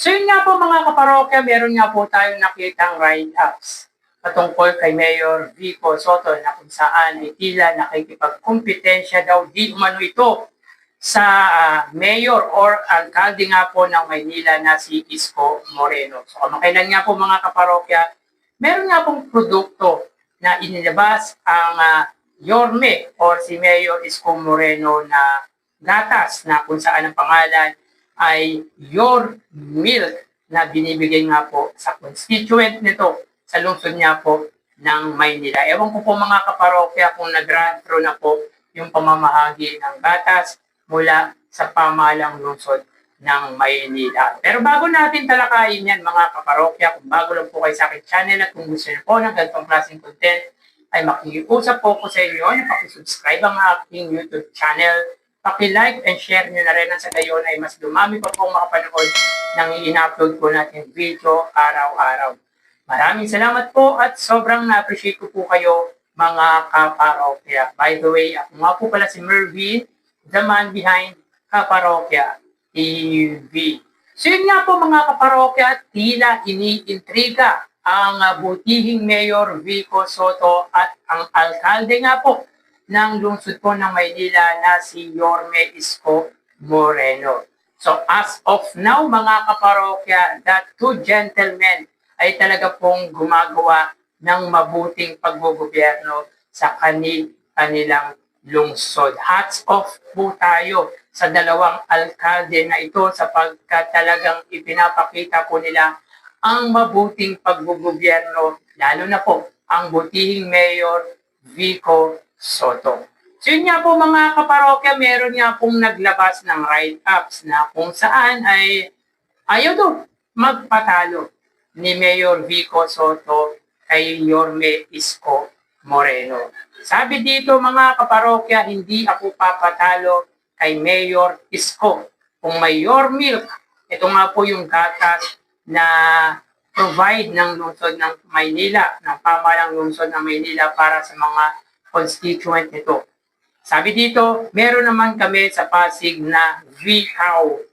So yun nga po mga kaparokya, meron nga po tayong nakitang write-ups patungkol kay Mayor Vico Soto na kung saan ay tila nakikipagkumpetensya daw di umano ito sa mayor or alkalde nga po ng Maynila na si Isko Moreno. So kamakailan nga po mga kaparokya, meron nga pong produkto na inilabas ang Yorme or si Mayor Isko Moreno na gatas na kung saan ang pangalan ay Your Milk na binibigay nga po sa constituent nito sa lungsod niya po ng Maynila. Ewan ko po mga kaparokya kung nag-run through na po yung pamamahagi ng gatas mula sa pamahalang lungsod ng Maynila. Pero bago natin talakayin yan mga kaparokya, kung bago lang po kayo sa aking channel at kung gusto niyo po ng ganitong klaseng content, ay makikiusap po ko sa inyo na pakisubscribe ang aking YouTube channel, paki-like and share nyo na rin ang sa gayon ay mas dumami pa pong makapanood ng i-upload po natin video araw-araw. Maraming salamat po at sobrang na-appreciate ko po kayo mga kaparokya. By the way, ako nga po pala si Mervin, the man behind Kaparokya TV. So yun nga po mga kaparokya, tila iniintriga ang butihing Mayor Vico Soto at ang alkalde nga po ng lungsod po ng Maynila na si Yorme Isko Moreno. So as of now mga kaparokya, that two gentlemen ay talaga pong gumagawa ng mabuting paggogobyerno sa kanilang lungsod. Hats off po tayo sa dalawang alkalde na ito sapagkat talagang ipinapakita po nila ang mabuting paggogobyerno, lalo na po ang butihing Mayor Vico Soto. So yun nga po mga kaparokya, meron nga pong naglabas ng write-ups na kung saan ay ayaw to magpatalo ni Mayor Vico Soto kay Yorme Isko Moreno. Sabi dito mga kaparokya, hindi ako papatalo kay Mayor Isko. Kung may Your Milk, ito nga po yung gatas na provide ng lungsod ng Maynila, ng pamahalang lungsod ng Maynila para sa mga constituent nito. Sabi dito, meron naman kami sa Pasig na VCAO.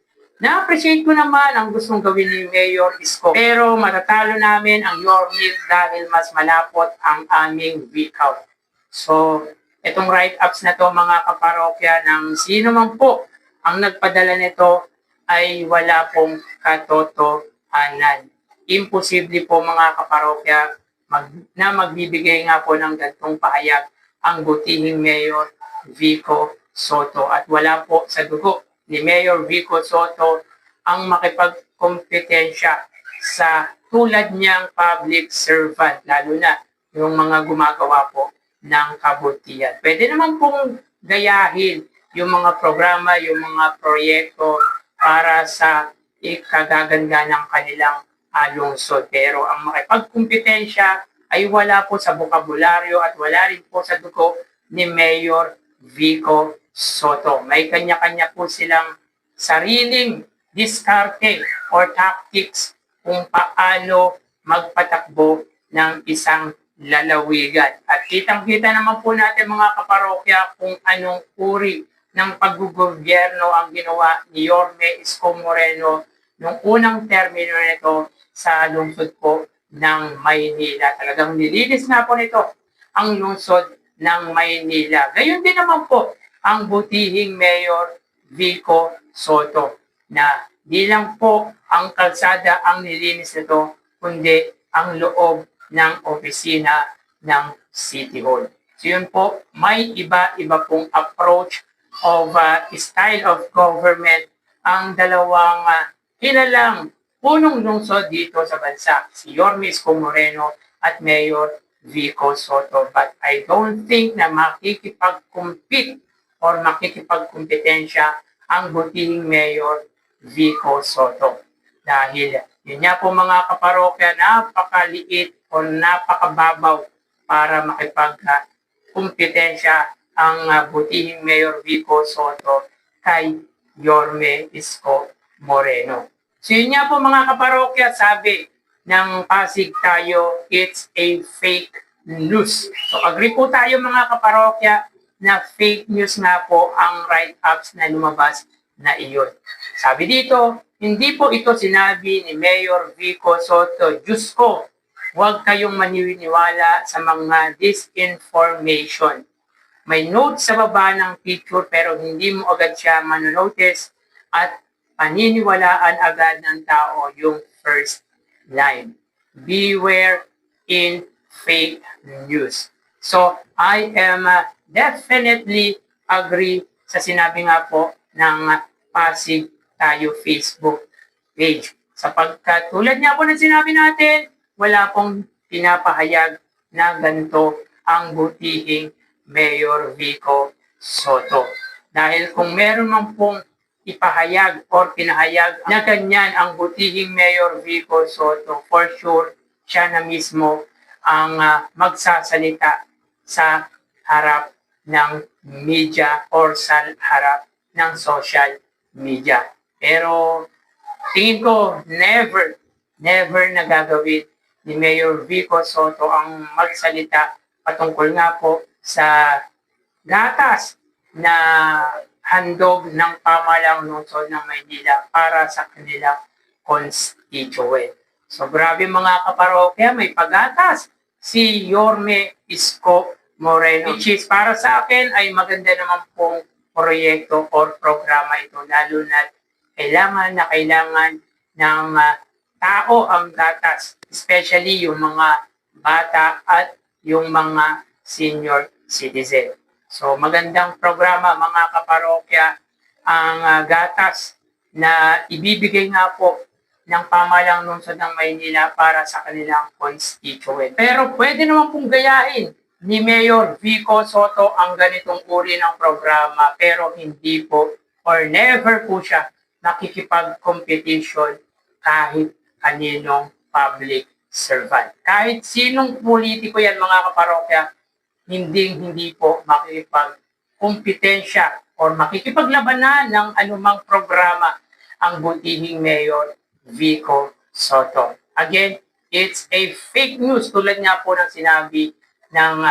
Na-appreciate ko naman ang gustong gawin ni Mayor Isko. Pero matatalo namin ang Your Milk dahil mas malapot ang aming VCAO. So, itong write-ups na to mga kaparokya ng sino man po ang nagpadala nito ay wala pong katotohanan. Imposible po mga kaparokya na magbibigay nga po ng gantong pahayag ang butihing Mayor Vico Soto. At wala po sa dugo ni Mayor Vico Soto ang makipagkompetensya sa tulad niyang public servant, lalo na yung mga gumagawa po ng kabutihan. Pwede naman pong gayahin yung mga programa, yung mga proyekto para sa ikagaganda ng kanilang lungsod. Pero ang makipagkompetensya ay wala po sa bokabularyo at wala rin po sa dugo ni Mayor Vico Soto. May kanya-kanya po silang sariling diskarte or tactics kung paano magpatakbo ng isang lalawigan. At kitang-kita naman po natin mga kaparokya kung anong uri ng paggugobyerno ang ginawa ni Yorme Isko Moreno nung unang termino nito sa lungsod po ng Maynila. Talagang nilinis na po nito ang lungsod ng Maynila. Gayon din naman po ang butihing Mayor Vico Soto na di lang po ang kalsada ang nilinis nito, kundi ang loob ng opisina ng City Hall. So yun po, may iba-iba pong approach of style of government ang dalawang kilalang punong lungsod dito sa bansa, si Yorme Isko Moreno at Mayor Vico Soto. But I don't think na makikipag-compete or makikipagkompetensya ang butihing Mayor Vico Soto. Dahil yun nga po mga kaparokya, napakaliit o napakababaw para makipagkompetensya ang butihing Mayor Vico Soto kay Yorme Isko Moreno. So yun nga po mga kaparokya, sabi ng Pasig Tayo, it's a fake news. So agree po tayo mga kaparokya na fake news nga po ang write-ups na lumabas na iyon. Sabi dito, Hindi po ito sinabi ni Mayor Vico Soto. Diyos ko, huwag kayong maniniwala sa mga disinformation. May note sa baba ng picture pero hindi mo agad siya manonotice at paniniwalaan agad ng tao yung first line. Beware in fake news. So, I am definitely agree sa sinabi nga po ng Pasig Tayo Facebook page. Sapagkat tulad nga po ng sinabi natin, wala pong pinapahayag na ganito ang butihing Mayor Vico Soto. Dahil kung meron man pong ipahayag or pinahayag na ganyan ang butihing Mayor Vico Soto, for sure, siya na mismo ang magsasalita sa harap ng media or sa harap ng social media. Pero tingin ko, never nagagawin ni Mayor Vico Soto ang magsalita patungkol nga po sa gatas na handog ng pamahalang lungsod ng Maynila para sa kanilang constituent. So grabe mga kaparokya, may pagatas si Yorme Isko Moreno, which is para sa akin ay maganda naman pong proyekto or programa ito, lalo na kailangan ng tao ang gatas, especially yung mga bata at yung mga senior citizen. So magandang programa mga kaparokya ang gatas na ibibigay nga po ng pamahalang lungsod ng Maynila para sa kanilang constituent. Pero pwede naman pong gayahin ni Mayor Vico Soto ang ganitong uri ng programa pero hindi po or never po siya nakikipag-competition kahit kaninong public servant. Kahit sinong politiko yan mga kaparokya, hindi po makikipag-kompetensya or makikipaglabanan ng anumang programa ang butihing Mayor Vico Soto. Again, it's a fake news tulad nga po ng sinabi ng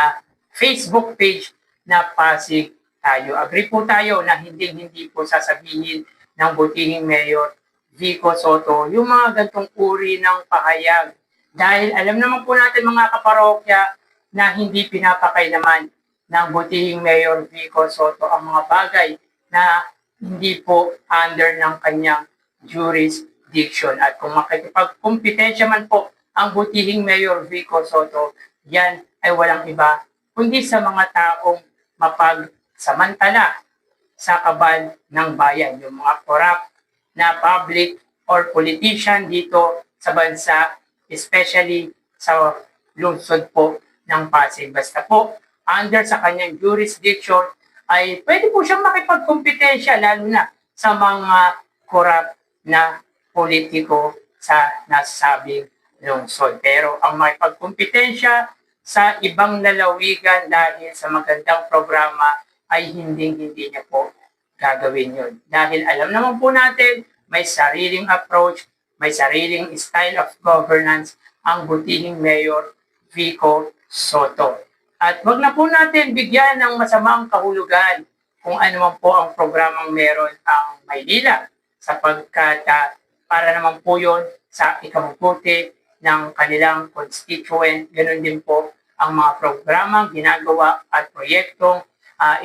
Facebook page na Pasig Tayo. Agree po tayo na hindi po sasabihin ng butihing Mayor Vico Soto yung mga gantong uri ng pahayag. Dahil alam naman po natin mga kaparokya na hindi pinapakailaman ng butihing Mayor Vico Soto ang mga bagay na hindi po under ng kanyang jurisdiction. At kung makikipagkompetensya man po ang butihing Mayor Vico Soto, yan ay walang iba kundi sa mga taong mapagsamantala sa kaban ng bayan, yung mga corrupt na public or politician dito sa bansa, especially sa lungsod po ng Pasig. Basta po, under sa kanyang jurisdiction, ay pwede po siyang makipagkompetensya, lalo na sa mga corrupt na politiko sa nasabing lungsod. Pero ang makipagkompetensya sa ibang lalawigan dahil sa magandang programa ay hindi niya po gagawin yun. Dahil alam naman po natin, may sariling approach, may sariling style of governance ang butihing Mayor Vico Soto. At wag na po natin bigyan ng masamang kahulugan kung ano man po ang programang meron ang Maynila sapagkat para naman po yun sa ikabubuti ng kanilang constituent. Ganun din po ang mga programang ginagawa at proyektong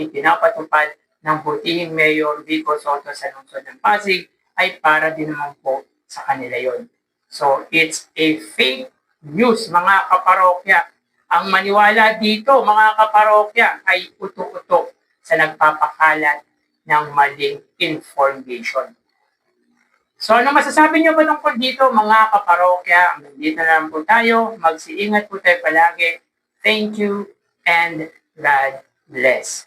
ipinapatupad ng butihing Mayor Vico Soto sa lungsod ng Pasig ay para din naman po sa kanila yon. So it's a fake news mga kaparokya. Ang maniwala dito mga kaparokya ay uto-uto sa nagpapakalat ng maling information. So ano masasabi niyo ba tungkol dito mga kaparokya? Dito na lang po tayo. Mag-iingat po tayo palagi. Thank you and God bless.